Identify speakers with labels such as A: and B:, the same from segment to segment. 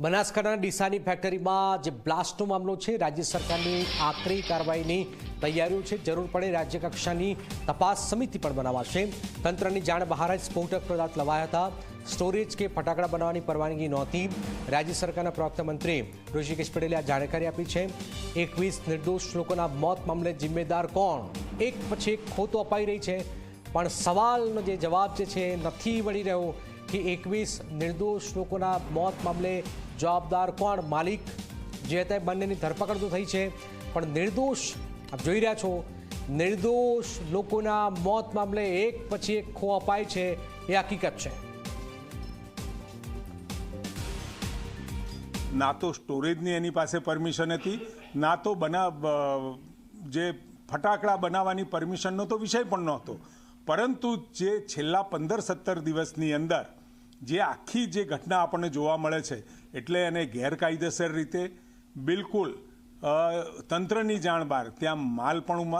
A: બનાસકાંઠાના ડીસાની ફેક્ટરીમાં જે બ્લાસ્ટનો મામલો છે, રાજ્ય સરકારની આકરી કાર્યવાહીની તૈયારીઓ છે। જરૂર પડે રાજ્ય કક્ષાની તપાસ સમિતિ પણ બનાવાશે। તંત્રની જાણ બહાર જ સ્ફોટક પદાર્થ લવાયા હતા। સ્ટોરેજ કે ફટાકડા બનાવવાની પરવાનગી નહોતી। રાજ્ય સરકારના પ્રવક્તા મંત્રી ઋષિકેશ પટેલે આ જાણકારી આપી છે। 21 નિર્દોષ લોકોના મોત મામલે જિમ્મેદાર કોણ? એક પછી એક ખોટો અપાઈ રહી છે, પણ સવાલનો જે જવાબ છે નથી મળી રહ્યો કે 21 નિર્દોષ લોકોના મોત મામલે જવાબદાર કોણ? માલિક જે હતા બંનેની ધરપકડ તો થઈ છે, પણ નિર્દોષ આપ જોઈ રહ્યા છો, નિર્દોષ લોકોના મોત મામલે એક પછી એક ખો અપાય છે, એ હકીકત છે।
B: ના તો સ્ટોરેજની એની પાસે પરમિશન હતી, ના તો જે ફટાકડા બનાવવાની પરમિશનનો તો વિષય પણ નહોતો। પરંતુ જે છેલ્લા 15-17 દિવસની અંદર જે આખી જે ઘટના આપણને જોવા મળે છે, એટલે એને ગેરકાયદેસર રીતે બિલકુલ તંત્રની જાણ બહાર ત્યાં માલ પણ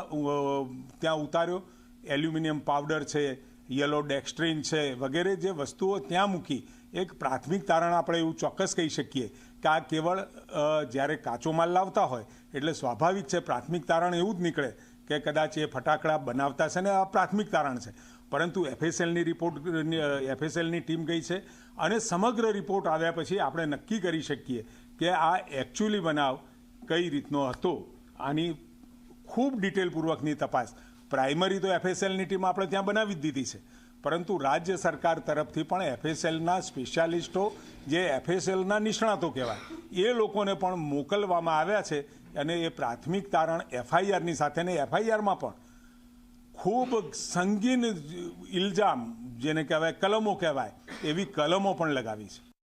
B: ત્યાં ઉતાર્યો, એલ્યુમિનિયમ પાવડર છે, યલો ડેક્સ્ટ્રીન છે, વગેરે જે વસ્તુઓ ત્યાં મૂકી। એક પ્રાથમિક તારણ આપણે એવું ચોક્કસ કહી શકીએ કે આ કેવળ જ્યારે કાચો માલ લાવતા હોય એટલે સ્વાભાવિક છે, પ્રાથમિક તારણ એવું જ નીકળે કે કદાચ એ ફટાકડા બનાવતા છે ને આ પ્રાથમિક તારણ છે। પરંતુ એફએસએલની ટીમ ગઈ છે અને સમગ્ર રિપોર્ટ આવ્યા પછી આપણે નક્કી કરી શકીએ કે આ એકચ્યુઅલી બનાવ કઈ રીતનો હતો। આની ખૂબ ડિટેલપૂર્વકની તપાસ પ્રાઇમરી તો એફએસએલની ટીમ આપણે ત્યાં બનાવી જ દીધી છે, પરંતુ રાજ્ય સરકાર તરફથી પણ એફએસએલના સ્પેશિયાલિસ્ટો જે એફએસએલના નિષ્ણાતો કહેવાય એ લોકોને પણ મોકલવામાં આવ્યા છે અને એ પ્રાથમિક તારણ એફઆઈઆરની સાથે ને એફઆઈઆરમાં પણ ખૂબ સંગીન ઇલ્ઝામ જેને કહેવાય કલમો કહેવાય એવી કલમો પણ લગાવી છે।